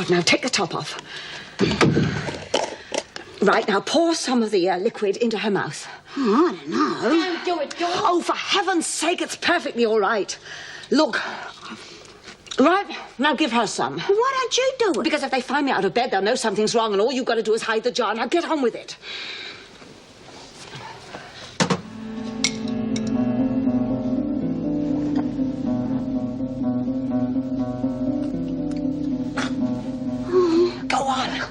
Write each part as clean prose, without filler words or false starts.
Good, now take the top off. Right, now pour some of the liquid into her mouth. Oh, I don't know. Don't do it, George. Oh, for heaven's sake, it's perfectly all right. Look. Right, now give her some. Well, why don't you do it? Because if they find me out of bed, they'll know something's wrong, and all you've got to do is hide the jar. Now get on with it. Go on.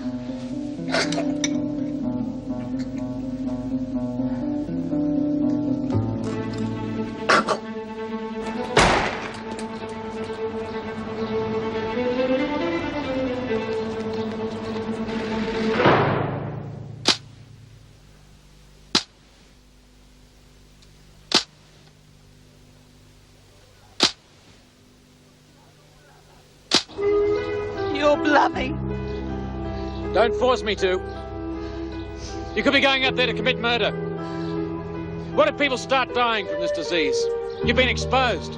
You're bluffing. Don't force me to. You could be going out there to commit murder. What if people start dying from this disease? You've been exposed.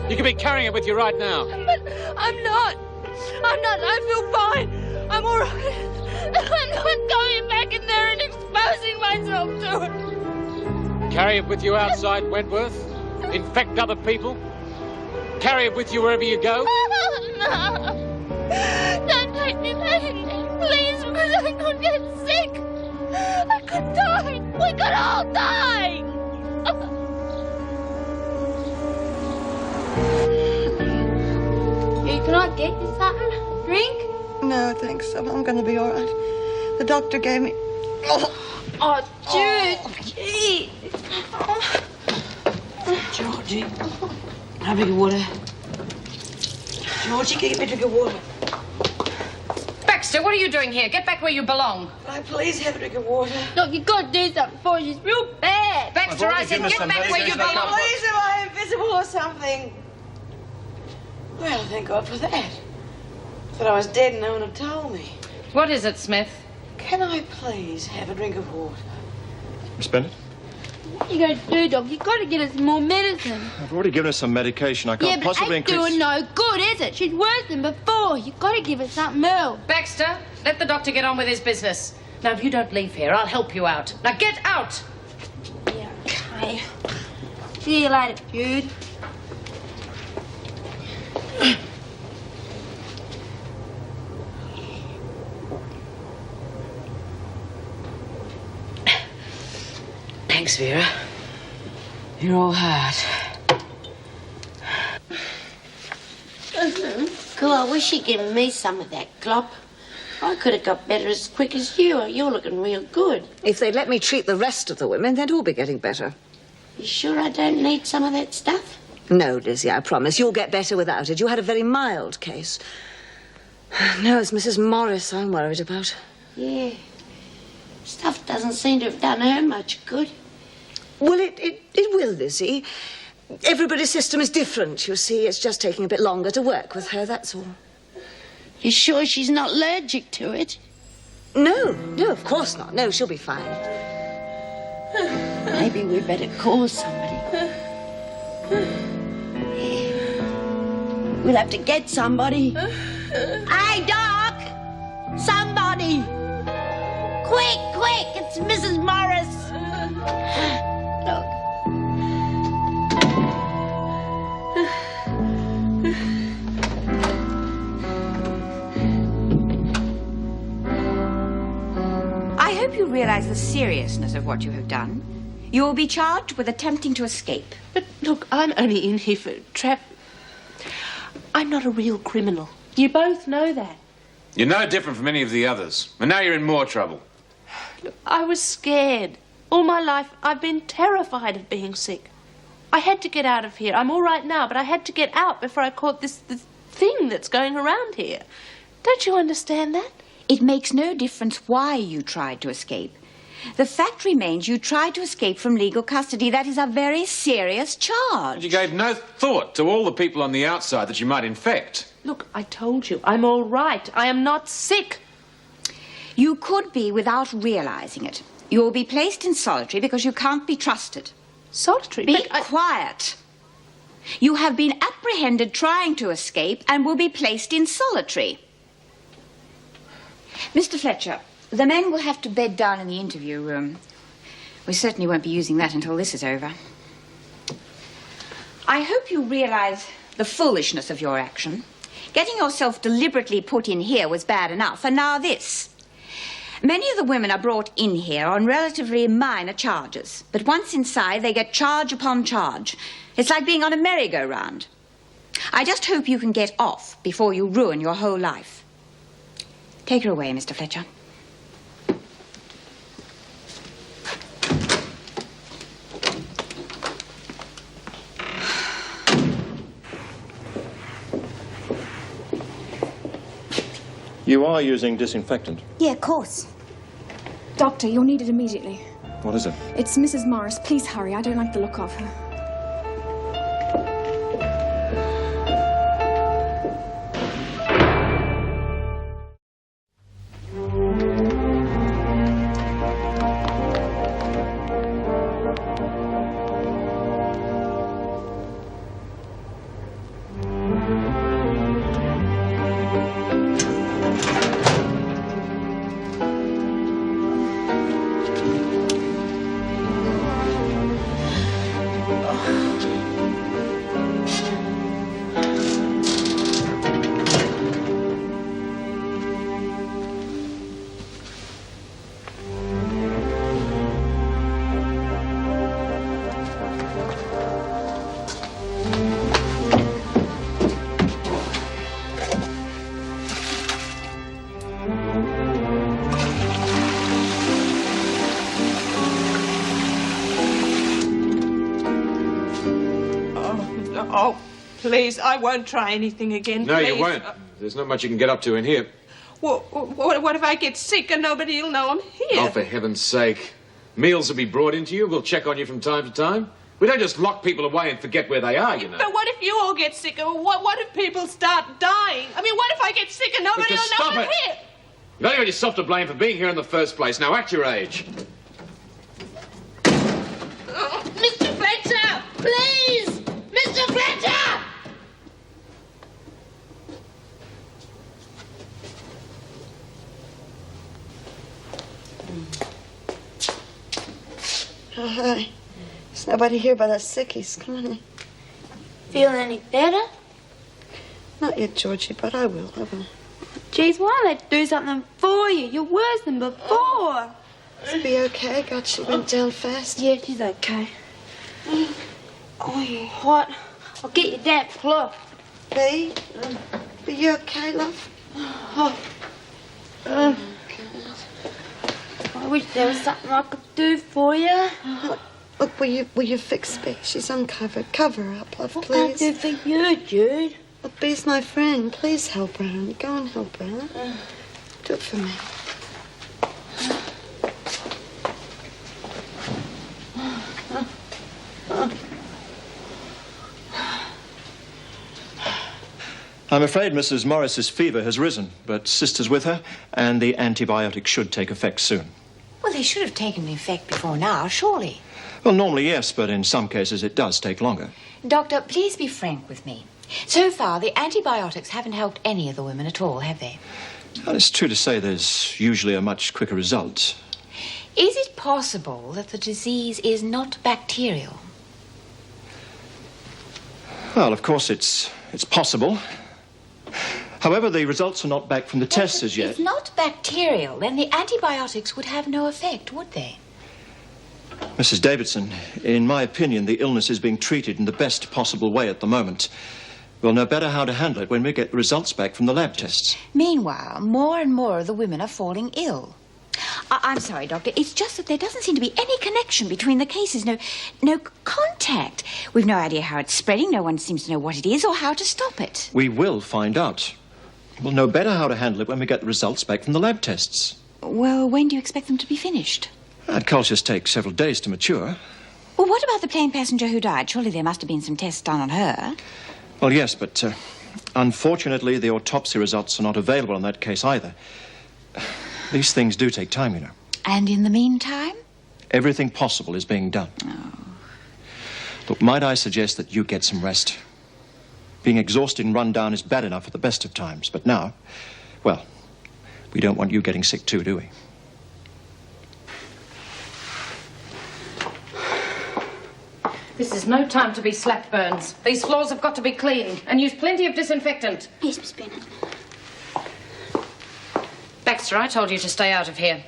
You could be carrying it with you right now. But I'm not. I feel fine. I'm all right. I'm not going back in there and exposing myself to it. Carry it with you outside Wentworth? Infect other people? Carry it with you wherever you go? No. Don't take me back in there, please, because I could get sick. I could die. We could all die. Hey, can I get you something? Drink? No, thanks. I'm going to be all right. The doctor gave me... Oh, Jude. Gee. Georgie, have a drink of water. Georgie, can you get me a drink of water? Baxter, what are you doing here? Get back where you belong. Can I please have a drink of water? Look, you got to do something for her. She's real bad. Baxter, I said get back where you belong. Please, am I invisible or something? Well, thank God for that. Thought I was dead and no one had told me. What is it, Smith? Can I please have a drink of water? Miss Bennett? What are you going to do, Doc? You got to get us more medicine. I've already given her some medication. I can't possibly ain't increase... doing no good, is it? She's worse than before. You got to give her something else. Baxter, let the doctor get on with his business. Now, if you don't leave here, I'll help you out. Now, get out! Yeah, okay. See you later, Jude. Thanks, Vera. You're all hurt. Cool, I wish you'd given me some of that glop. I could have got better as quick as you. You're looking real good. If they'd let me treat the rest of the women, they'd all be getting better. You sure I don't need some of that stuff? No, Lizzie, I promise. You'll get better without it. You had a very mild case. No, it's Mrs. Morris I'm worried about. Yeah. Stuff doesn't seem to have done her much good. Well, it will, Lizzie. Everybody's system is different, you see. It's just taking a bit longer to work with her, that's all. You sure she's not allergic to it? No, of course not. No, she'll be fine. Maybe we better call somebody. Yeah. We'll have to get somebody. Hey, Doc! Somebody! Quick! It's Mrs. Morris! Look. I hope you realize the seriousness of what you have done. You will be charged with attempting to escape. But look, I'm only in here for I'm not a real criminal. You both know that. You're no different from any of the others. And now you're in more trouble. Look, I was scared. All my life, I've been terrified of being sick. I had to get out of here. I'm all right now, but I had to get out before I caught this thing that's going around here. Don't you understand that? It makes no difference why you tried to escape. The fact remains you tried to escape from legal custody. That is a very serious charge. And you gave no thought to all the people on the outside that you might infect. Look, I told you, I'm all right. I am not sick. You could be without realizing it. You will be placed in solitary because you can't be trusted. Solitary? Be quiet. You have been apprehended trying to escape and will be placed in solitary. Mr. Fletcher, the men will have to bed down in the interview room. We certainly won't be using that until this is over. I hope you realize the foolishness of your action. Getting yourself deliberately put in here was bad enough, and now this. Many of the women are brought in here on relatively minor charges, but once inside, they get charge upon charge. It's like being on a merry-go-round. I just hope you can get off before you ruin your whole life. Take her away, Mr. Fletcher. You are using disinfectant. Yeah, of course. Doctor, you'll need it immediately. What is it? It's Mrs. Morris. Please hurry. I don't like the look of her. Oh, please, I won't try anything again. No, please. you won't. There's not much you can get up to in here. What if I get sick and nobody will know I'm here? Oh, for heaven's sake. Meals will be brought into you. We'll check on you from time to time. We don't just lock people away and forget where they are, you know. But what if you all get sick? What if people start dying? I mean, what if I get sick and nobody will know I'm here? You've only got yourself to blame for being here in the first place. Now, act your age. Mr. Fletcher, please! Mr. Fletcher! Oh, hi. There's nobody here but us sickies. Come on in. Feeling any better? Not yet, Georgie, but I will. Geez, why don't they do something for you? You're worse than before. She'll be okay. God, she went down fast. Yeah, she's okay. Oh, you're hot. I'll get you that cloth. Bee? Are you okay, love? I wish there was something I could do for you. Look, will you fix Bee? She's uncovered. Cover her up, love, What can I please. do for you, Jude? Look, Bee's my friend. Please help her, honey. Go and help her, huh? Do it for me. I'm afraid Mrs. Morris's fever has risen, but Sister's with her, and the antibiotics should take effect soon. Well, they should have taken effect before now, surely. Well, normally, yes, but in some cases it does take longer. Doctor, please be frank with me. So far, the antibiotics haven't helped any of the women at all, have they? Well, it's true to say there's usually a much quicker result. Is it possible that the disease is not bacterial? Well, of course, it's possible. However, the results are not back from the tests as yet. If not bacterial, then the antibiotics would have no effect, would they? Mrs. Davidson, in my opinion, the illness is being treated in the best possible way at the moment. We'll know better how to handle it when we get the results back from the lab tests. Meanwhile, more and more of the women are falling ill. I'm sorry, Doctor. It's just that there doesn't seem to be any connection between the cases. No contact. We've no idea how it's spreading. No one seems to know what it is or how to stop it. We will find out. We'll know better how to handle it when we get the results back from the lab tests. Well, when do you expect them to be finished? Cultures take several days to mature. Well, what about the plane passenger who died? Surely there must have been some tests done on her. Well, yes, but unfortunately, the autopsy results are not available in that case either. These things do take time, you know. And in the meantime? Everything possible is being done. Oh. Look, might I suggest that you get some rest? Being exhausted and run down is bad enough at the best of times, but now, well, We don't want you getting sick too, do we? This is no time to be slap burns. These floors have got to be clean, and use plenty of disinfectant. Yes, Miss Bennet. Baxter, I told you to stay out of here.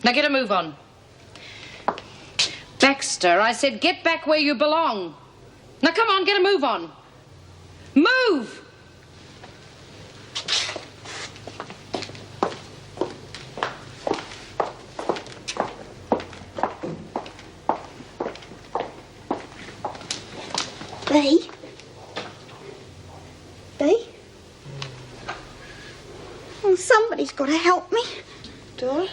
Now get a move on. Baxter, I said get back where you belong. Now come on, get a move on. Move! Bea? Bea? Oh, somebody's got to help me. Dora?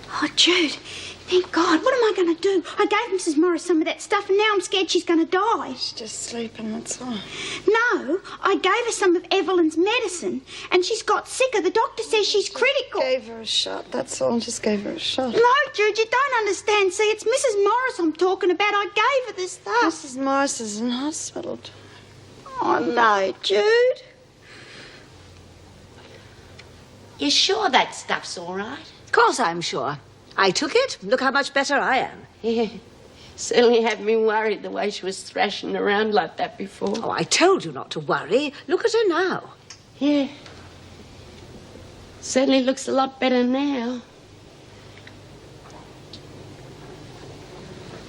Oh, Jude. Thank God. What am I going to do? I gave Mrs. Morris some of that stuff and now I'm scared she's going to die. She's just sleeping, that's all. No, I gave her some of Evelyn's medicine and she's got sicker. The doctor says she's critical. Gave her a shot, that's all. Just gave her a shot. No, Jude, you don't understand. See, it's Mrs. Morris I'm talking about. I gave her this stuff. Mrs. Morris is in hospital. Oh, no, Jude. You sure that stuff's all right? Of course I'm sure. I took it. Look how much better I am. Yeah. Certainly had me worried the way she was thrashing around like that before. Oh, I told you not to worry. Look at her now. Yeah. Certainly looks a lot better now.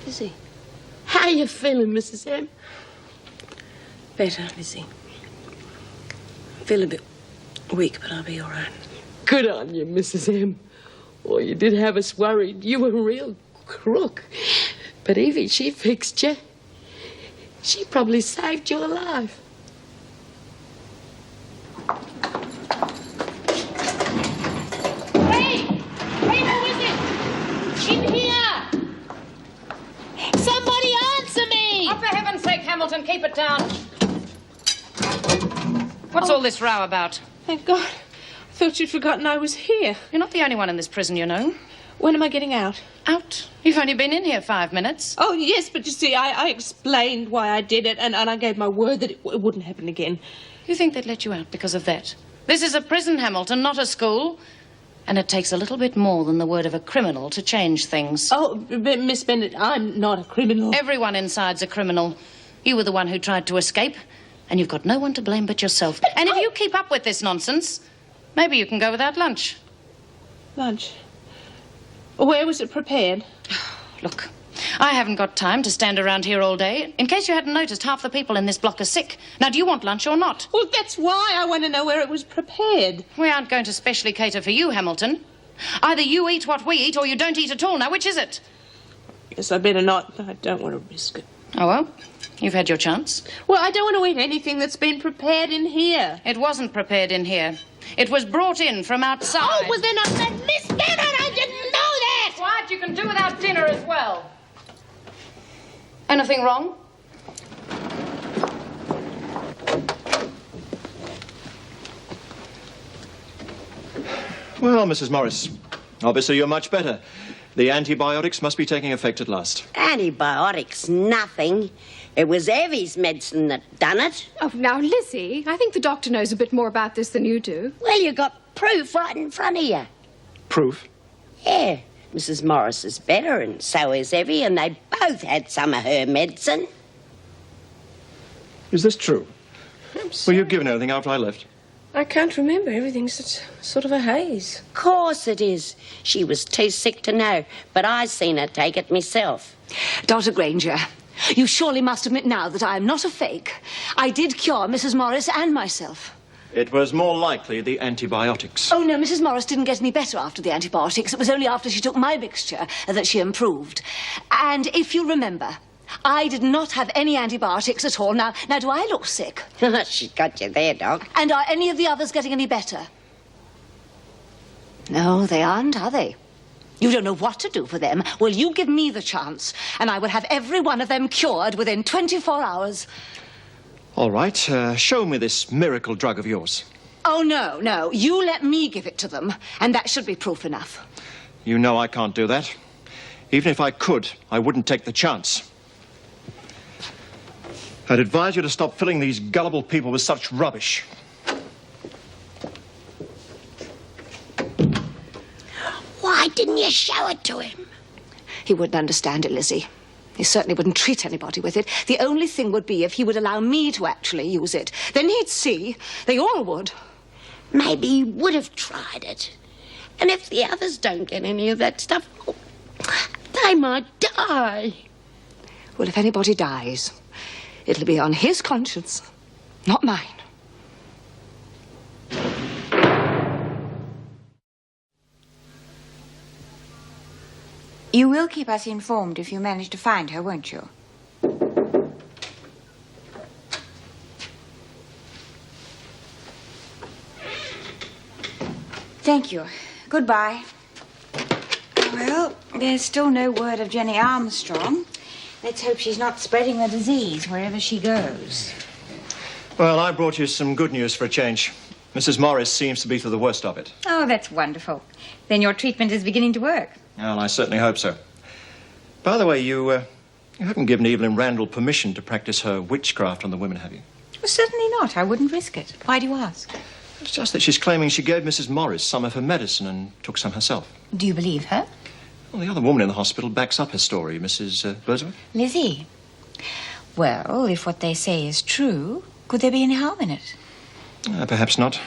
Lizzie. How you feeling, Mrs. M? Better, Lizzie. I feel a bit weak, but I'll be all right. Good on you, Mrs. M. Oh, you did have us worried. You were a real crook. But Evie, she fixed you. She probably saved your life. Hey! Hey, who is it? In here! Somebody answer me! Oh, for heaven's sake, Hamilton, keep it down. What's all this row about? Thank God. I thought you'd forgotten I was here. You're not the only one in this prison, you know. When am I getting out? Out? You've only been in here 5 minutes. Oh, yes, but you see, I explained why I did it, and I gave my word that it wouldn't happen again. You think they'd let you out because of that? This is a prison, Hamilton, not a school. And it takes a little bit more than the word of a criminal to change things. Oh, Miss Bennet, I'm not a criminal. Everyone inside's a criminal. You were the one who tried to escape, and you've got no one to blame but yourself. And if you keep up with this nonsense, maybe you can go without lunch. Lunch? Where was it prepared? Look, I haven't got time to stand around here all day. In case you hadn't noticed, half the people in this block are sick. Now, do you want lunch or not? Well, that's why I want to know where it was prepared. We aren't going to specially cater for you, Hamilton. Either you eat what we eat or you don't eat at all. Now, which is it? Yes, I better not. I don't want to risk it. Oh, well, you've had your chance. Well, I don't want to eat anything that's been prepared in here. It wasn't prepared in here. It was brought in from outside. Oh, well, then I said, Miss Bennet, I didn't know that! Quiet, you can do without dinner as well. Anything wrong? Well, Mrs. Morris, obviously you're much better. The antibiotics must be taking effect at last. Antibiotics, nothing. It was Evie's medicine that done it. Oh, now, Lizzie, I think the doctor knows a bit more about this than you do. Well, you got proof right in front of you. Proof? Yeah, Mrs. Morris is better and so is Evie, and they both had some of her medicine. Is this true? Were you given anything after I left? I can't remember. Everything's sort of a haze. Of course it is. She was too sick to know, but I seen her take it myself. Dr. Granger, you surely must admit now that I am not a fake. I did cure Mrs. Morris and myself. It was more likely the antibiotics. Oh, no, Mrs. Morris didn't get any better after the antibiotics. It was only after she took my mixture that she improved. And if you remember, I did not have any antibiotics at all. Now, do I look sick? She got you there, Doc. And are any of the others getting any better? No, they aren't, are they? You don't know what to do for them. Well, you give me the chance, and I will have every one of them cured within 24 hours. All right, show me this miracle drug of yours. Oh, no. You let me give it to them, and that should be proof enough. You know I can't do that. Even if I could, I wouldn't take the chance. I'd advise you to stop filling these gullible people with such rubbish. didn't you show it to him? He wouldn't understand it, Lizzie. He certainly wouldn't treat anybody with it. The only thing would be if he would allow me to actually use it. Then he'd see. They all would. Maybe he would have tried it. And if the others don't get any of that stuff, they might die. Well, if anybody dies, it'll be on his conscience, not mine. You will keep us informed if you manage to find her, won't you? Thank you. Goodbye. Well, there's still no word of Jenny Armstrong. Let's hope she's not spreading the disease wherever she goes. Well, I brought you some good news for a change. Mrs. Morris seems to be through the worst of it. Oh, that's wonderful. Then your treatment is beginning to work. Well, I certainly hope so. By the way, you haven't given Evelyn Randall permission to practice her witchcraft on the women, have you? Well, certainly not. I wouldn't risk it. Why do you ask? It's just that she's claiming she gave Mrs. Morris some of her medicine and took some herself. Do you believe her? Well, the other woman in the hospital backs up her story, Mrs. Birdsworth. Lizzie. Well, if what they say is true, could there be any harm in it? Perhaps not.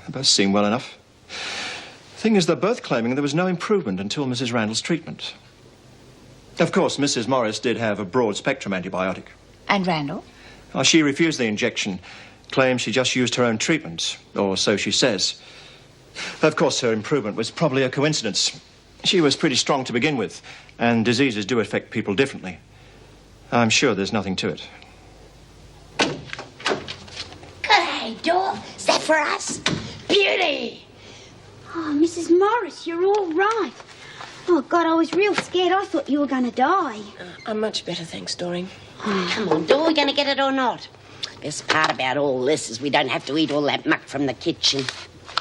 They both seem well enough. The thing is, they're both claiming there was no improvement until Mrs. Randall's treatment. Of course, Mrs. Morris did have a broad-spectrum antibiotic. And Randall? Well, she refused the injection, claims she just used her own treatment, or so she says. Of course, her improvement was probably a coincidence. She was pretty strong to begin with, and diseases do affect people differently. I'm sure there's nothing to it. G'day, Dor. Is that for us? Beauty! Oh, Mrs. Morris, you're all right. Oh, God, I was real scared. I thought you were going to die. I'm much better, thanks, Doreen. Come on, Dor, we're going to get it or not? Best part about all this is we don't have to eat all that muck from the kitchen.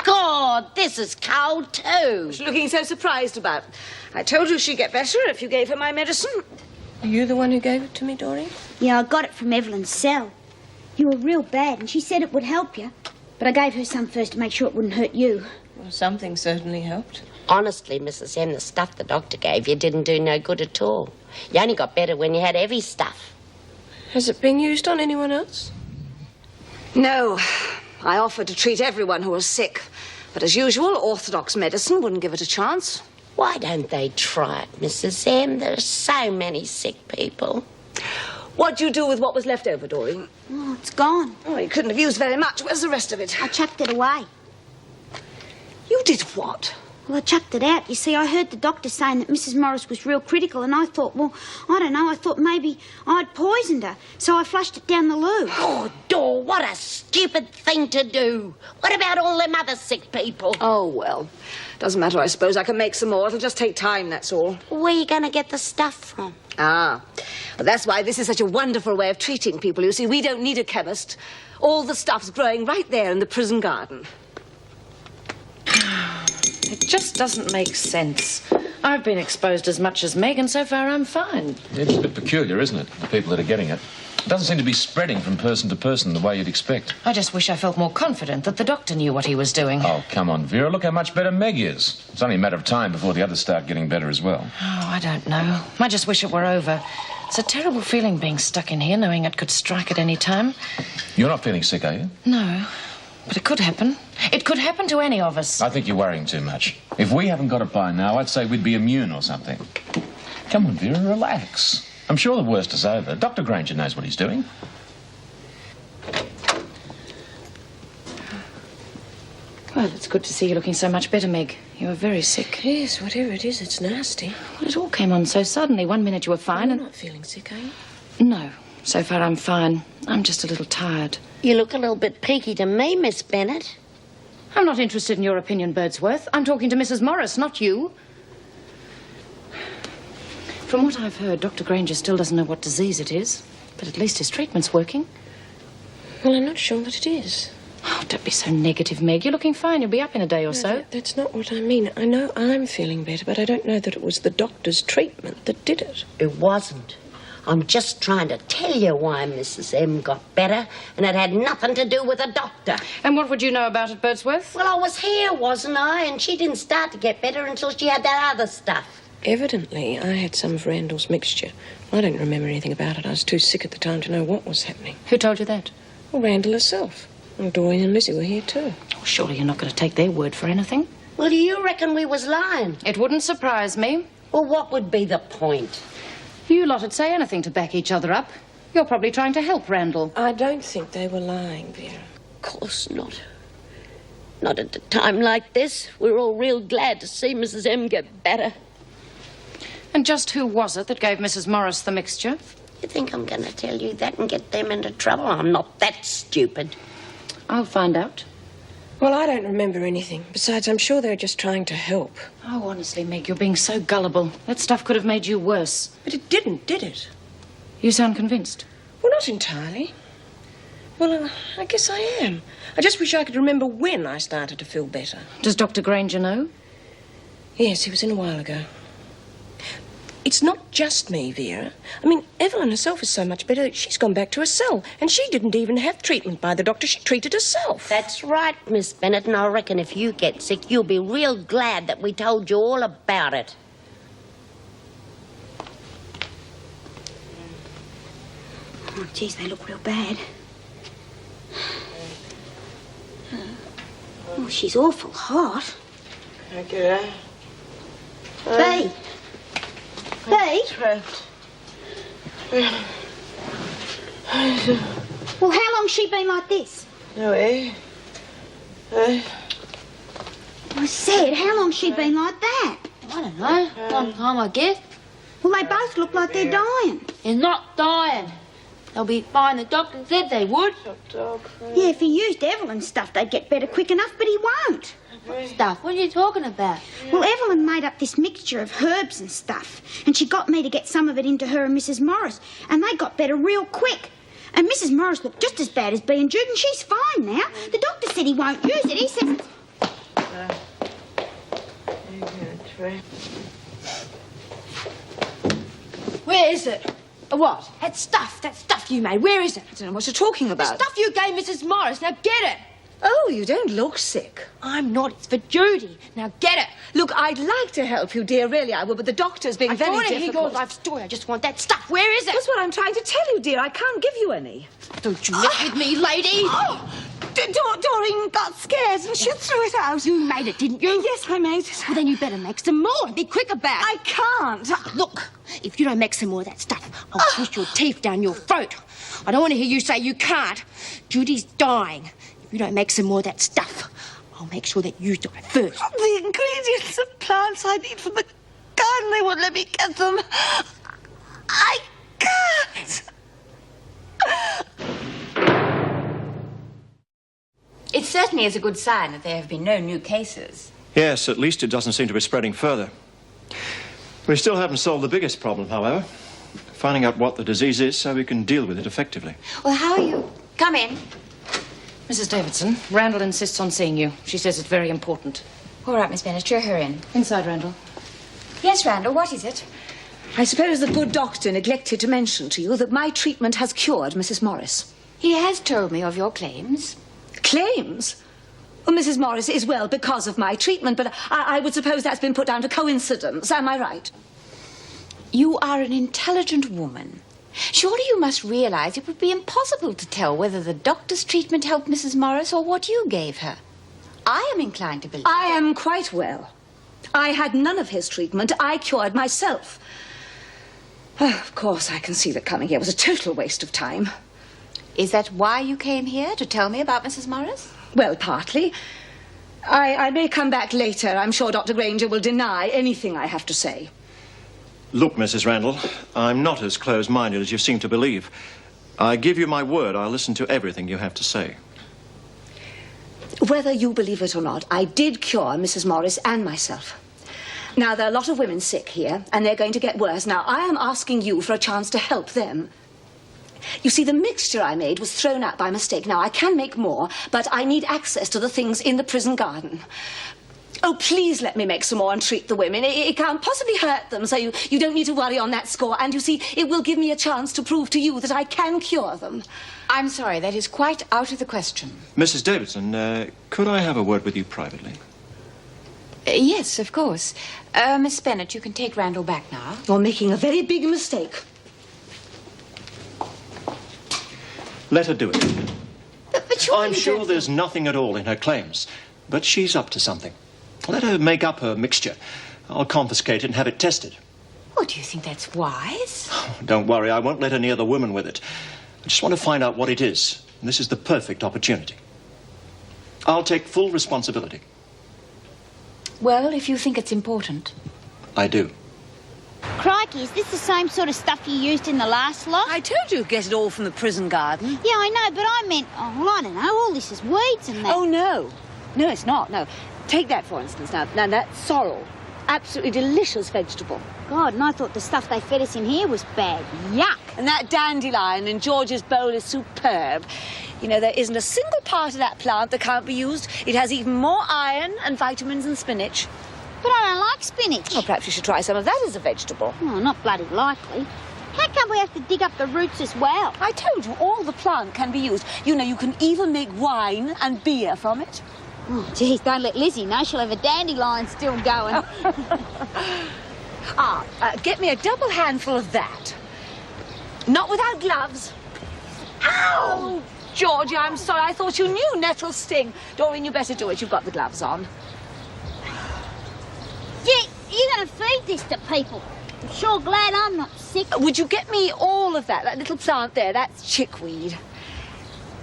God, this is cold too. She's looking so surprised about it. I told you she'd get better if you gave her my medicine. Are you the one who gave it to me, Doreen? Yeah, I got it from Evelyn's cell. You were real bad, and she said it would help you. But I gave her some first to make sure it wouldn't hurt you. Well, something certainly helped. Honestly, Mrs. M, the stuff the doctor gave you didn't do no good at all. You only got better when you had heavy stuff. Has it been used on anyone else? No. I offered to treat everyone who was sick. But as usual, orthodox medicine wouldn't give it a chance. Why don't they try it, Mrs. M? There are so many sick people. What'd you do with what was left over, Doreen? Oh, it's gone. Oh, you couldn't have used very much. Where's the rest of it? I chucked it away. You did what? Well, I chucked it out. You see, I heard the doctor saying that Mrs. Morris was real critical, and I thought, well, I don't know, I thought maybe I'd poisoned her, so I flushed it down the loo. Oh, Dor, what a stupid thing to do. What about all them other sick people? Oh, well, doesn't matter, I suppose. I can make some more. It'll just take time, that's all. Where are you going to get the stuff from? Ah, well, that's why this is such a wonderful way of treating people. You see, we don't need a chemist. All the stuff's growing right there in the prison garden. It just doesn't make sense. I've been exposed as much as Meg, and so far I'm fine. It's a bit peculiar, isn't it, the people that are getting it? It doesn't seem to be spreading from person to person the way you'd expect. I just wish I felt more confident that the doctor knew what he was doing. Oh, come on, Vera. Look how much better Meg is. It's only a matter of time before the others start getting better as well. Oh, I don't know. I just wish it were over. It's a terrible feeling being stuck in here, knowing it could strike at any time. You're not feeling sick, are you? No, but it could happen. It could happen to any of us. I think you're worrying too much. If we haven't got it by now, I'd say we'd be immune or something. Come on, Vera, relax. I'm sure the worst is over. Dr. Granger knows what he's doing. Well, it's good to see you looking so much better, Meg. You were very sick. Yes, whatever it is, it's nasty. Well, it all came on so suddenly. One minute you were fine You're and... not feeling sick, are you? No. So far I'm fine. I'm just a little tired. You look a little bit peaky to me, Miss Bennett. I'm not interested in your opinion, Birdsworth. I'm talking to Mrs. Morris, not you. From what I've heard, Dr. Granger still doesn't know what disease it is. But at least his treatment's working. Well, I'm not sure what it is. Oh, don't be so negative, Meg. You're looking fine. You'll be up in a day or so. That's not what I mean. I know I'm feeling better, but I don't know that it was the doctor's treatment that did it. It wasn't. I'm just trying to tell you why Mrs. M got better, and it had nothing to do with a doctor. And what would you know about it, Birdsworth? Well, I was here, wasn't I? And she didn't start to get better until she had that other stuff. Evidently, I had some of Randall's mixture. I don't remember anything about it. I was too sick at the time to know what was happening. Who told you that? Well, Randall herself. And Doreen and Lizzie were here too. Oh, surely you're not going to take their word for anything. Well, do you reckon we was lying? It wouldn't surprise me. Well, what would be the point? You lot would say anything to back each other up. You're probably trying to help Randall. I don't think they were lying, Vera. Of course not. Not at a time like this. We're all real glad to see Mrs. M get better. And just who was it that gave Mrs. Morris the mixture? You think I'm going to tell you that and get them into trouble? I'm not that stupid. I'll find out. Well, I don't remember anything. Besides, I'm sure they were just trying to help. Oh, honestly, Meg, you're being so gullible. That stuff could have made you worse. But it didn't, did it? You sound convinced. Well, not entirely. Well, I guess I am. I just wish I could remember when I started to feel better. Does Dr. Granger know? Yes, he was in a while ago. It's not just me, Vera. I mean, Evelyn herself is so much better that she's gone back to her cell. And she didn't even have treatment by the doctor. She treated herself. That's right, Miss Bennett, and I reckon if you get sick, you'll be real glad that we told you all about it. Oh, geez, they look real bad. Oh, she's awful hot. Okay. Bee. Bee? Trapped. Well, how long's she been like this? No, eh? Eh? I said, how long's she been like that? I don't know. Long time, I guess. Well, they both look like they're dying. They're not dying. They'll be fine. The doctor said they would. Yeah, if he used Evelyn's stuff, they'd get better quick enough, but he won't. Stuff. What are you talking about? Well, Evelyn made up this mixture of herbs and stuff, and she got me to get some of it into her and Mrs. Morris, and they got better real quick. And Mrs. Morris looked just as bad as Bee and Jude, and she's fine now. The doctor said he won't use it. He says Where is it? What? That stuff you made. Where is it? I don't know what you're talking about. The stuff you gave Mrs. Morris. Now get it. Oh, you don't look sick. I'm not. It's for Judy. Now get it. Look, I'd like to help you, dear, really I would, but the doctor's being very I want to hear difficult. your life story. I just want that stuff. Where is it? That's what I'm trying to tell you, dear. I can't give you any. Don't you mess with me, lady. Doreen got scared and she threw it out. You made it, didn't you? Yes, I made it. Well, then you better make some more and be quick about it. I can't. Look, if you don't make some more of that stuff, I'll twist your teeth down your throat. I don't want to hear you say you can't. Judy's dying. If you don't make some more of that stuff, I'll make sure that you die first. The ingredients of plants I need for the garden, they won't let me get them. I can't. It certainly is a good sign that there have been no new cases. Yes, at least it doesn't seem to be spreading further. We still haven't solved the biggest problem, however. Finding out what the disease is so we can deal with it effectively. Well, how are you? Come in. Mrs. Davidson, Randall insists on seeing you. She says it's very important. All right, Miss Bennett, show her in. Inside, Randall. Yes, Randall, what is it? I suppose the good doctor neglected to mention to you that my treatment has cured Mrs. Morris. He has told me of your claims. Claims? Well, Mrs. Morris is well because of my treatment, but I would suppose that's been put down to coincidence. Am I right? You are an intelligent woman. Surely you must realize it would be impossible to tell whether the doctor's treatment helped Mrs. Morris or what you gave her. I am inclined to believe... I am quite well. I had none of his treatment. I cured myself. Of course, I can see that coming here was a total waste of time. Is that why you came here, to tell me about Mrs. Morris? Well, partly. I may come back later. I'm sure Dr. Granger will deny anything I have to say. Look, Mrs. Randall, I'm not as close-minded as you seem to believe. I give you my word, I'll listen to everything you have to say. Whether you believe it or not, I did cure Mrs. Morris and myself. Now, there are a lot of women sick here, and they're going to get worse. Now, I am asking you for a chance to help them. You see, the mixture I made was thrown out by mistake. Now, I can make more, but I need access to the things in the prison garden. Oh, please let me make some more and treat the women. It can't possibly hurt them, so you don't need to worry on that score. And you see, it will give me a chance to prove to you that I can cure them. I'm sorry, that is quite out of the question. Mrs. Davidson, could I have a word with you privately? Yes, of course. Miss Bennett, you can take Randall back now. You're making a very big mistake. Let her do it. But surely I'm sure there's nothing at all in her claims, but she's up to something. Let her make up her mixture. I'll confiscate it and have it tested. Oh, do you think that's wise? Don't worry, I won't let her near the woman with it. I just want to find out what it is, and this is the perfect opportunity. I'll take full responsibility. Well, if you think it's important. I do. Crikey, is this the same sort of stuff you used in the last lot? I told you to get it all from the prison garden. Yeah, I know, but I meant, oh, well, I don't know, all this is weeds and that. Oh, no. No, it's not, no. Take that, for instance, now that's sorrel. Absolutely delicious vegetable. God, and I thought the stuff they fed us in here was bad. Yuck! And that dandelion in George's bowl is superb. You know, there isn't a single part of that plant that can't be used. It has even more iron and vitamins than spinach. But I don't like spinach. Well, perhaps you should try some of that as a vegetable. Oh, not bloody likely. How come we have to dig up the roots as well? I told you, all the plant can be used. You know, you can even make wine and beer from it. Oh, geez, don't let Lizzie know. She'll have a dandelion still going. Get me a double handful of that. Not without gloves. Ow! Georgie, I'm sorry. I thought you knew nettles sting. Doreen, you better do it. You've got the gloves on. Gee, you're going to feed this to people. I'm sure glad I'm not sick. Would you get me all of that? That little plant there, that's chickweed.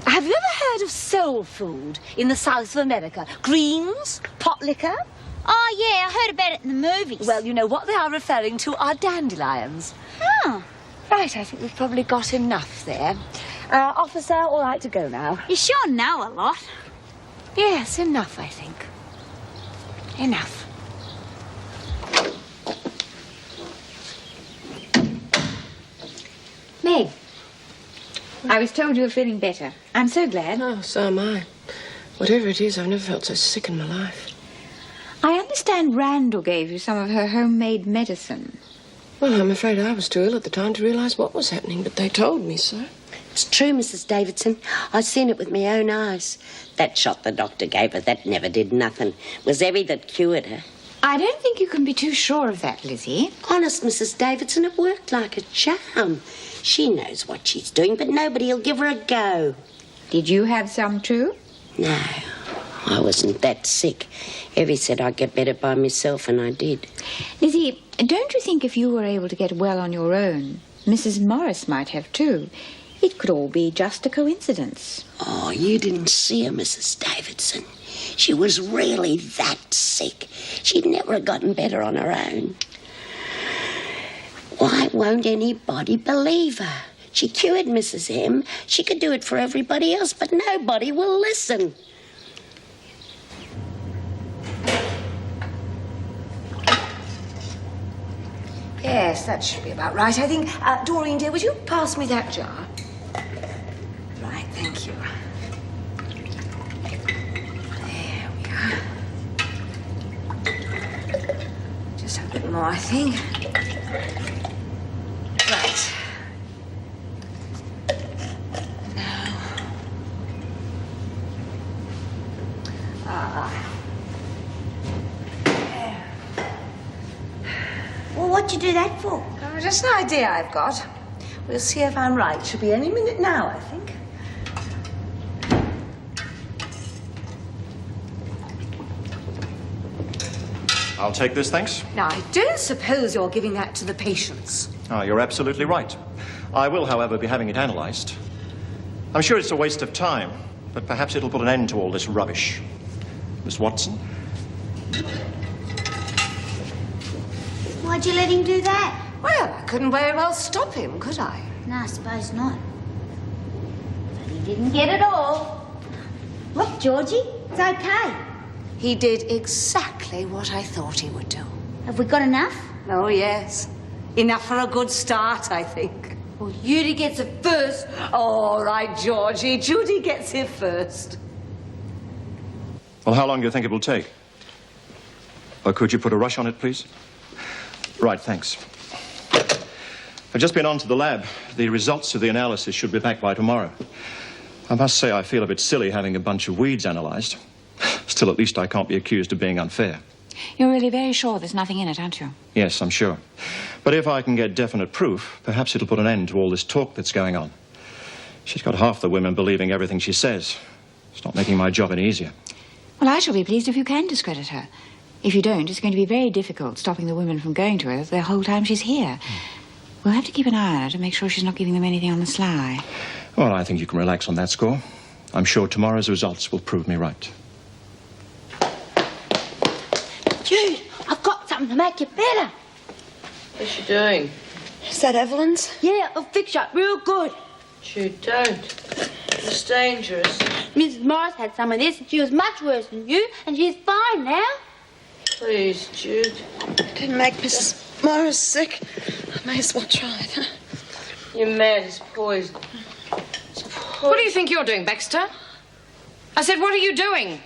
Have you ever heard of soul food in the South of America? Greens, pot liquor? Oh, yeah, I heard about it in the movies. Well, you know, what they are referring to are dandelions. Oh. Right, I think we've probably got enough there. Officer, all right to go now. You sure know a lot. Yes, enough, I think. Enough. Meg, I was told you were feeling better. I'm so glad. Oh, so am I. Whatever it is, I've never felt so sick in my life. I understand Randall gave you some of her homemade medicine. Well, I'm afraid I was too ill at the time to realise what was happening, but they told me so. It's true, Mrs. Davidson. I seen it with my own eyes. That shot the doctor gave her, that never did nothing. It was Evie that cured her. I don't think you can be too sure of that, Lizzie. Honest, Mrs. Davidson, it worked like a charm. She knows what she's doing, but nobody'll give her a go. Did you have some too? No, I wasn't that sick. Evie said I'd get better by myself, and I did. Lizzie, don't you think if you were able to get well on your own, Mrs. Morris might have too? It could all be just a coincidence. Oh, you didn't see her, Mrs. Davidson. She was really that sick. She'd never have gotten better on her own. Why won't anybody believe her? She cured Mrs. M. She could do it for everybody else, but nobody will listen. Yes, that should be about right, I think. Doreen, dear, would you pass me that jar? Right, thank you. There we are. Just a bit more, I think. Right. Now. Well, what'd you do that for? Just an idea I've got. We'll see if I'm right. Should be any minute now, I think. I'll take this, thanks. Now, I don't suppose you're giving that to the patients. Ah, you're absolutely right. I will, however, be having it analysed. I'm sure it's a waste of time, but perhaps it'll put an end to all this rubbish. Miss Watson? Why'd you let him do that? Well, I couldn't very well stop him, could I? No, I suppose not. But he didn't get it all. Look, Georgie, it's okay. He did exactly what I thought he would do. Have we got enough? Oh, yes. Enough for a good start, I think. Well, Judy gets it first. All right, Georgie. Judy gets here first. Well, how long do you think it will take? Or could you put a rush on it, please? Right, thanks. I've just been on to the lab. The results of the analysis should be back by tomorrow. I must say I feel a bit silly having a bunch of weeds analysed. Still, at least I can't be accused of being unfair. You're really very sure there's nothing in it, aren't you? Yes, I'm sure. But if I can get definite proof, perhaps it'll put an end to all this talk that's going on. She's got half the women believing everything she says. It's not making my job any easier. Well, I shall be pleased if you can discredit her. If you don't, it's going to be very difficult stopping the women from going to her the whole time she's here. We'll have to keep an eye on her to make sure she's not giving them anything on the sly. Well, I think you can relax on that score. I'm sure tomorrow's results will prove me right. Jude, I've got something to make you better. What's she doing? Is that Evelyn's? Yeah, I'll fix you up real good. Jude, don't. It's dangerous. Mrs. Morris had some of this and she was much worse than you and she's fine now. Please, Jude. Didn't make Mrs. Morris sick. I may as well try it, huh? You're mad. It's poison. It's poison. What do you think you're doing, Baxter? I said, what are you doing?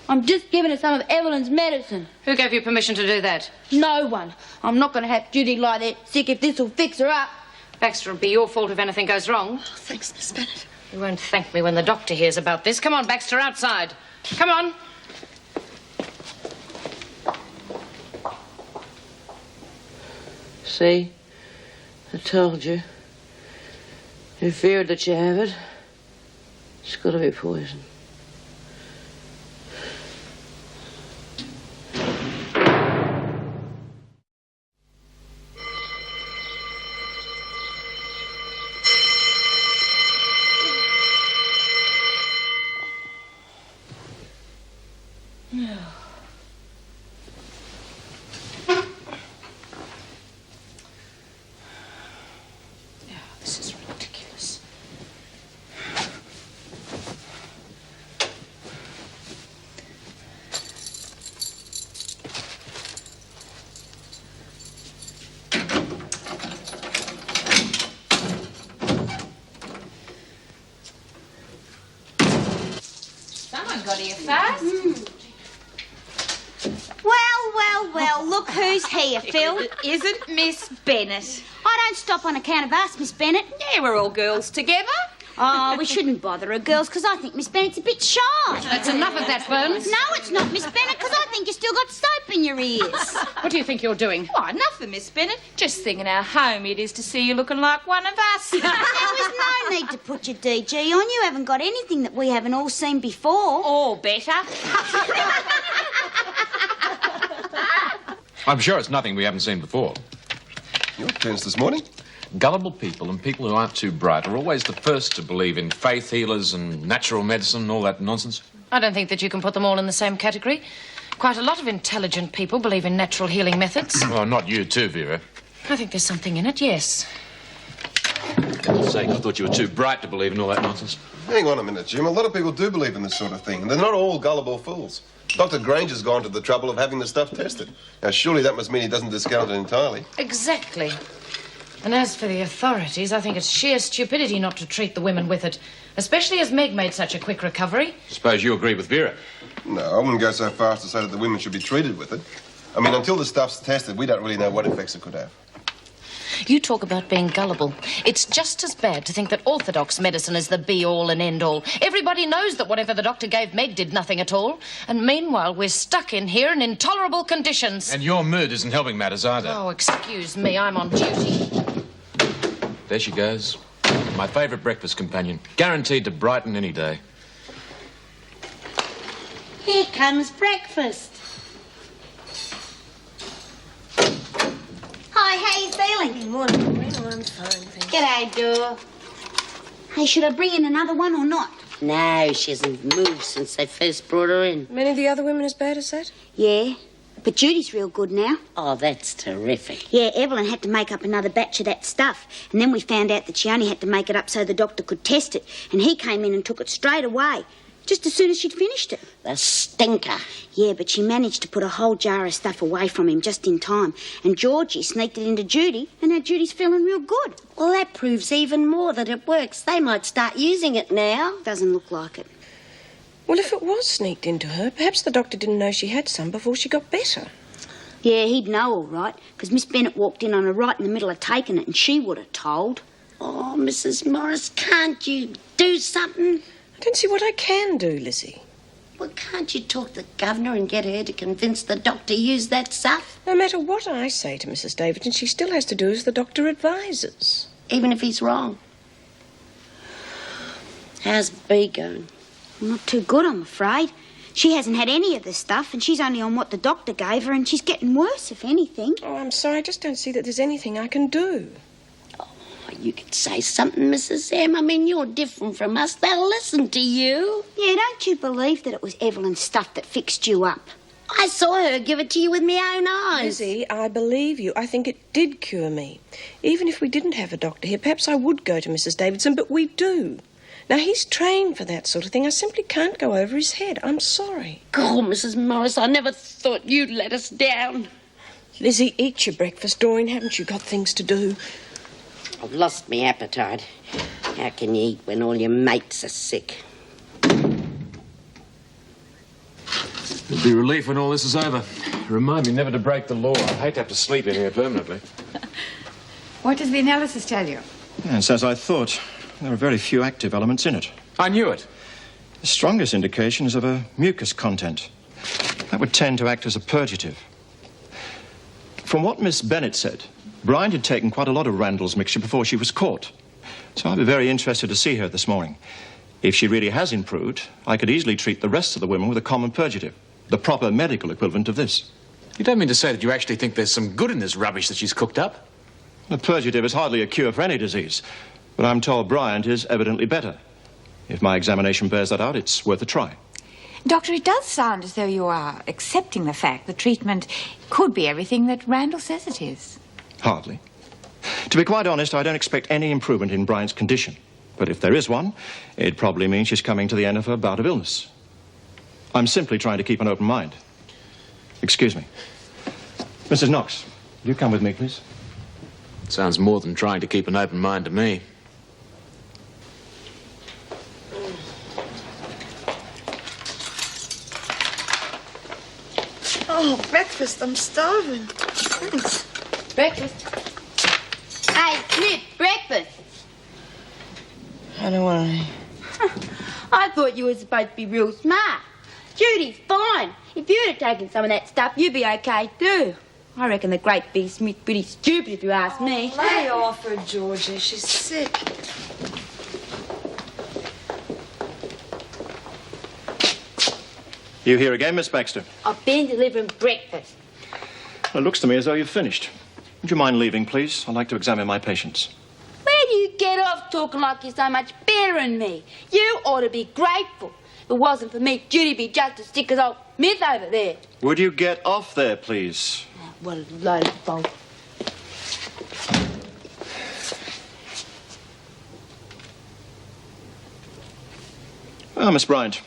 I'm just giving her some of Evelyn's medicine. Who gave you permission to do that? No one. I'm not going to have Judy lie there sick if this will fix her up. Baxter, it'll be your fault if anything goes wrong. Oh, thanks, Miss Bennett. You won't thank me when the doctor hears about this. Come on, Baxter, outside. Come on. See? I told you. You feared that you have it. It's got to be poison. This is ridiculous. Someone got here fast. Well, look who's here, Phil. Is it Miss Bennett? I don't stop on account of us, Miss Bennett. Yeah, we're all girls together. Oh, we shouldn't bother her, girls, because I think Miss Bennett's a bit shy. That's enough of that, Burns. No, it's not, Miss Bennett, because I think you still got soap in your ears. What do you think you're doing? Why, nothing, Miss Bennett. Just thinking how homey it is to see you looking like one of us. There was no need to put your DG on. You haven't got anything that we haven't all seen before. Or better. I'm sure it's nothing we haven't seen before. Your turns this morning. Gullible people and people who aren't too bright are always the first to believe in faith healers and natural medicine and all that nonsense. I don't think that you can put them all in the same category. Quite a lot of intelligent people believe in natural healing methods. Well, not you too, Vera. I think there's something in it, yes. For God's sake, I thought you were too bright to believe in all that nonsense. Hang on a minute, Jim. A lot of people do believe in this sort of thing, and they're not all gullible fools. Dr. Granger's gone to the trouble of having the stuff tested. Now, surely that must mean he doesn't discount it entirely. Exactly. And as for the authorities, I think it's sheer stupidity not to treat the women with it, especially as Meg made such a quick recovery. Suppose you agree with Vera. No, I wouldn't go so far as to say that the women should be treated with it. I mean, until the stuff's tested, we don't really know what effects it could have. You talk about being gullible. It's just as bad to think that orthodox medicine is the be-all and end-all. Everybody knows that whatever the doctor gave Meg did nothing at all. And meanwhile, we're stuck in here in intolerable conditions. And your mood isn't helping matters either. Oh, excuse me, I'm on duty. There she goes. My favourite breakfast companion. Guaranteed to brighten any day. Here comes breakfast. Hi, how you feeling? Good morning, Maureen. Oh, I'm fine, thank you. G'day, Dora. Hey, should I bring in another one or not? No, she hasn't moved since they first brought her in. Many of the other women as bad as that? Yeah, but Judy's real good now. Oh, that's terrific. Yeah, Evelyn had to make up another batch of that stuff, and then we found out that she only had to make it up so the doctor could test it, and he came in and took it straight away, just as soon as she'd finished it. The stinker. Yeah, but she managed to put a whole jar of stuff away from him just in time, and Georgie sneaked it into Judy, and now Judy's feeling real good. Well, that proves even more that it works. They might start using it now. Doesn't look like it. Well, if it was sneaked into her, perhaps the doctor didn't know she had some before she got better. Yeah, he'd know all right, because Miss Bennett walked in on her right in the middle of taking it, and she would have told. Oh, Mrs. Morris, can't you do something? I don't see what I can do, Lizzie. Well, can't you talk to the governor and get her to convince the doctor to use that stuff? No matter what I say to Mrs. Davidson, she still has to do as the doctor advises. Even if he's wrong. How's B going? Not too good, I'm afraid. She hasn't had any of the stuff, and she's only on what the doctor gave her, and she's getting worse, if anything. Oh, I'm sorry, I just don't see that there's anything I can do. Oh, you could say something, Mrs. M. I mean, you're different from us. They'll listen to you. Yeah, don't you believe that it was Evelyn's stuff that fixed you up? I saw her give it to you with my own eyes. Lizzie, I believe you. I think it did cure me. Even if we didn't have a doctor here, perhaps I would go to Mrs. Davidson, but we do. Now, he's trained for that sort of thing. I simply can't go over his head. I'm sorry. God, Mrs. Morris, I never thought you'd let us down. Lizzie, eat your breakfast, Doreen. Haven't you got things to do? I've lost my appetite. How can you eat when all your mates are sick? It'll be relief when all this is over. Remind me never to break the law. I'd hate to have to sleep in here permanently. What does the analysis tell you? Yes, as I thought, there are very few active elements in it. I knew it. The strongest indication is of a mucus content. That would tend to act as a purgative. From what Miss Bennett said, Bryant had taken quite a lot of Randall's mixture before she was caught. So I'd be very interested to see her this morning. If she really has improved, I could easily treat the rest of the women with a common purgative, the proper medical equivalent of this. You don't mean to say that you actually think there's some good in this rubbish that she's cooked up? A purgative is hardly a cure for any disease, but I'm told Bryant is evidently better. If my examination bears that out, it's worth a try. Doctor, it does sound as though you are accepting the fact the treatment could be everything that Randall says it is. Hardly. To be quite honest, I don't expect any improvement in Bryant's condition. But if there is one, it probably means she's coming to the end of her bout of illness. I'm simply trying to keep an open mind. Excuse me. Mrs. Knox, will you come with me, please? Sounds more than trying to keep an open mind to me. Oh, breakfast. I'm starving. Thanks. Breakfast. Hey, Smith, breakfast. How do I? I thought you were supposed to be real smart. Judy's fine. If you'd have taken some of that stuff, you'd be okay too. I reckon the great B. Smith's pretty stupid if you ask me. Lay off her, Georgie. She's sick. You here again, Miss Baxter? I've been delivering breakfast. Well, it looks to me as though you've finished. Would you mind leaving, please? I'd like to examine my patients. Where do you get off talking like you're so much better than me? You ought to be grateful. If it wasn't for me, Judy'd be just as sick as old Myth over there. Would you get off there, please? What a load of bolt. Well, Miss Bryant,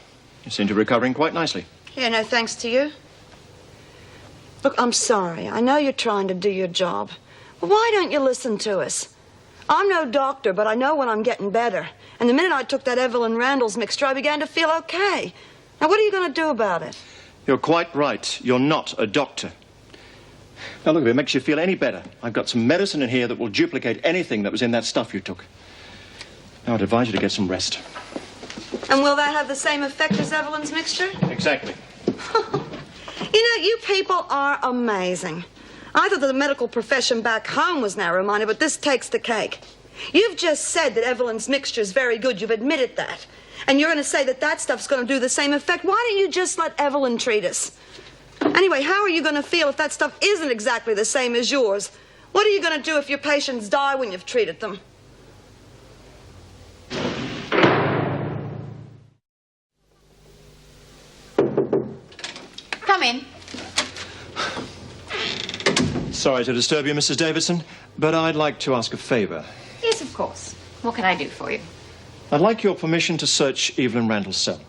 you seem to be recovering quite nicely. Yeah, no thanks to you. Look, I'm sorry. I know you're trying to do your job. But why don't you listen to us? I'm no doctor, but I know when I'm getting better. And the minute I took that Evelyn Randall's mixture, I began to feel okay. Now, what are you going to do about it? You're quite right. You're not a doctor. Now, look, if it makes you feel any better, I've got some medicine in here that will duplicate anything that was in that stuff you took. Now, I'd advise you to get some rest. And will that have the same effect as Evelyn's mixture? Exactly. You know, you people are amazing. I thought that the medical profession back home was narrow-minded, but this takes the cake. You've just said that Evelyn's mixture is very good. You've admitted that. And you're going to say that that stuff's going to do the same effect. Why don't you just let Evelyn treat us? Anyway, how are you going to feel if that stuff isn't exactly the same as yours? What are you going to do if your patients die when you've treated them? Come in. Sorry to disturb you, Mrs. Davidson, but I'd like to ask a favor. Yes, of course. What can I do for you? I'd like your permission to search Evelyn Randall's cell.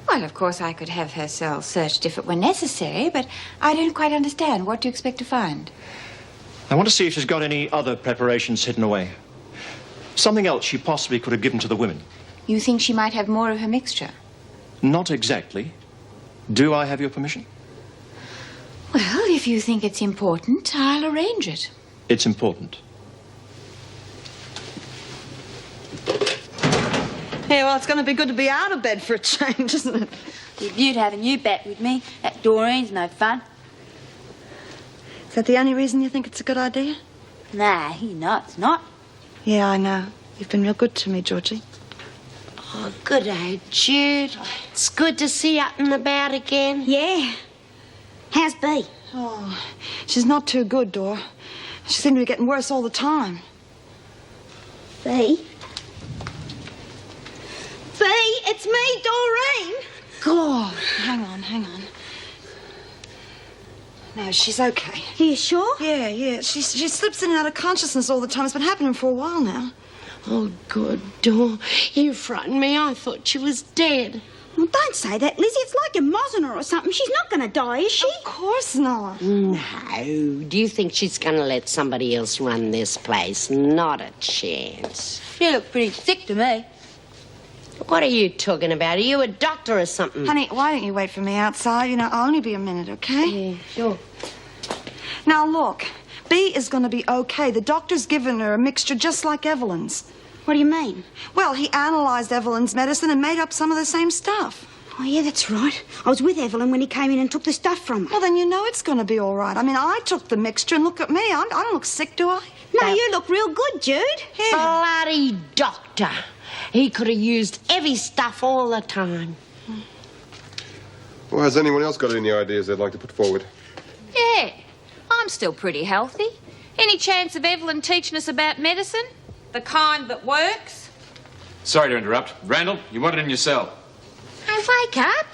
Well, of course, I could have her cell searched if it were necessary, but I don't quite understand. What do you expect to find? I want to see if she's got any other preparations hidden away. Something else she possibly could have given to the women. You think she might have more of her mixture? Not exactly. Do I have your permission? Well, If you think it's important, I'll arrange it. It's important. Yeah, well, it's going to be good to be out of bed for a change, isn't it? Be beaut having you back with me. That Doreen's no fun. Is that the only reason you think it's a good idea? Nah, it's not. Yeah, I know. You've been real good to me, Georgie. Oh, good day, Jude. It's good to see you up and about again. Yeah. How's Bea? Oh, she's not too good, Dor. She seemed to be getting worse all the time. Bea? Bea, it's me, Doreen. God, hang on. No, she's okay. Are you sure? Yeah. She slips in and out of consciousness all the time. It's been happening for a while now. Oh, good, Dor. You frightened me. I thought she was dead. Well, don't say that, Lizzie. It's like you're mozzing her or something. She's not going to die, is she? Of course not. No. Do you think she's going to let somebody else run this place? Not a chance. She looked pretty sick to me. What are you talking about? Are you a doctor or something? Honey, why don't you wait for me outside? You know, I'll only be a minute, okay? Yeah, sure. Now, look, Bea is going to be okay. The doctor's given her a mixture just like Evelyn's. What do you mean? Well, he analysed Evelyn's medicine and made up some of the same stuff. Oh, yeah, that's right. I was with Evelyn when he came in and took the stuff from her. Well, then you know it's going to be all right. I mean, I took the mixture and look at me. I don't look sick, do I? No, you look real good, Jude. Bloody doctor. He could have used heavy stuff all the time. Well, has anyone else got any ideas they'd like to put forward? Yeah, I'm still pretty healthy. Any chance of Evelyn teaching us about medicine? The kind that works? Sorry to interrupt. Randall, you want it in your cell. Hey, wake up.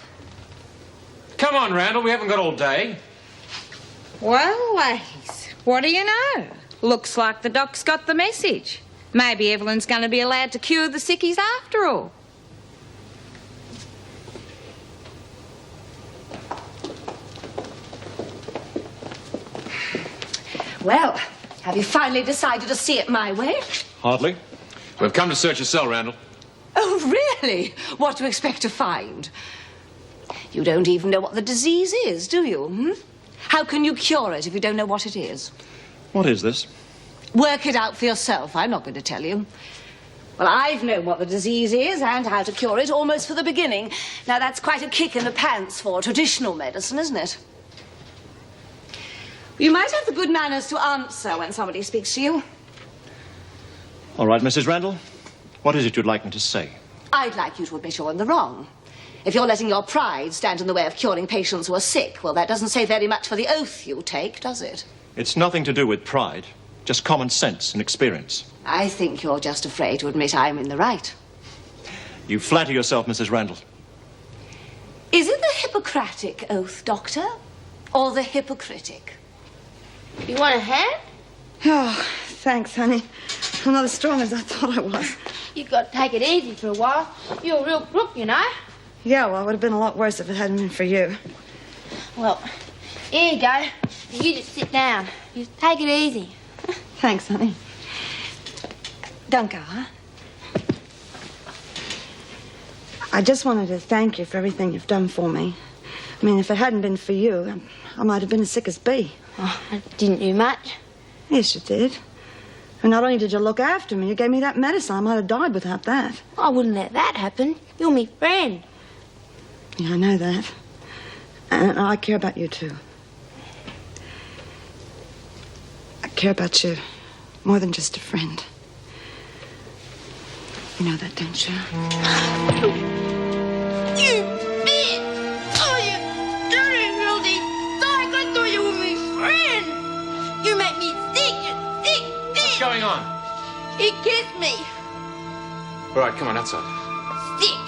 Come on, Randall, we haven't got all day. Well, ladies, what do you know? Looks like the doc's got the message. Maybe Evelyn's going to be allowed to cure the sickies after all. Well, have you finally decided to see it my way? Hardly. We've come to search your cell, Randall. Oh, really? What do you expect to find? You don't even know what the disease is, do you? Hmm? How can you cure it if you don't know what it is? What is this? Work it out for yourself. I'm not going to tell you. Well, I've known what the disease is and how to cure it almost for the beginning. Now, that's quite a kick in the pants for traditional medicine, isn't it? You might have the good manners to answer when somebody speaks to you. All right, Mrs. Randall. What is it you'd like me to say? I'd like you to admit you're in the wrong. If you're letting your pride stand in the way of curing patients who are sick, well, that doesn't say very much for the oath you take, does it? It's nothing to do with pride. Just common sense and experience. I think you're just afraid to admit I'm in the right. You flatter yourself, Mrs. Randall. Is it the Hippocratic oath, Doctor? Or the hypocritic? You want a hand? Oh, thanks, honey. I'm not as strong as I thought I was. You got to take it easy for a while. You're a real crook, you know. Yeah, well, it would have been a lot worse if it hadn't been for you. Well, here you go. You just sit down. Just take it easy. Thanks, honey. Don't go, huh? I just wanted to thank you for everything you've done for me. I mean, if it hadn't been for you, I might have been as sick as Bea. Oh, I didn't do much. Yes, you did. And not only did you look after me, you gave me that medicine. I might have died without that. I wouldn't let that happen. You're my friend. Yeah, I know that. And I care about you, too. I care about you more than just a friend. You know that, don't you? You bitch! Oh, you dirty, filthy psych! I thought you were my friend! You make me sick, you sick bitch! What's going on? He kissed me. All right, come on, outside. Sick.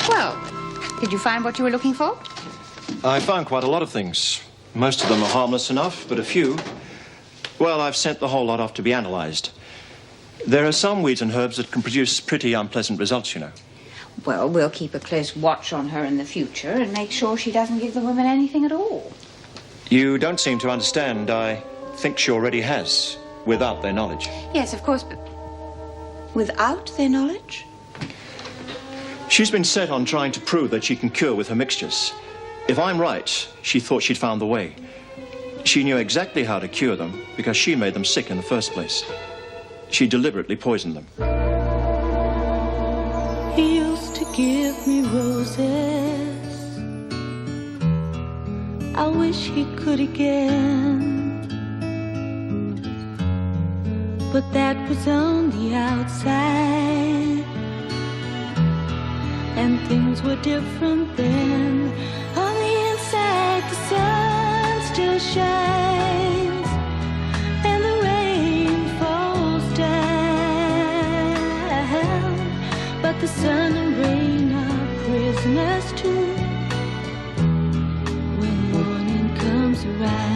Well, did you find what you were looking for? I found quite a lot of things. Most of them are harmless enough, but a few... Well, I've sent the whole lot off to be analysed. There are some weeds and herbs that can produce pretty unpleasant results, you know. Well, we'll keep a close watch on her in the future and make sure she doesn't give the women anything at all. You don't seem to understand. I think she already has, without their knowledge. Yes, of course, but without their knowledge? She's been set on trying to prove that she can cure with her mixtures. If I'm right, she thought she'd found the way. She knew exactly how to cure them because she made them sick in the first place. She deliberately poisoned them. He used to give me roses. I wish he could again. But that was on the outside, and things were different then. On the inside, the sun still shines, and the rain falls down. But the sun and rain are prisoners too when morning comes around.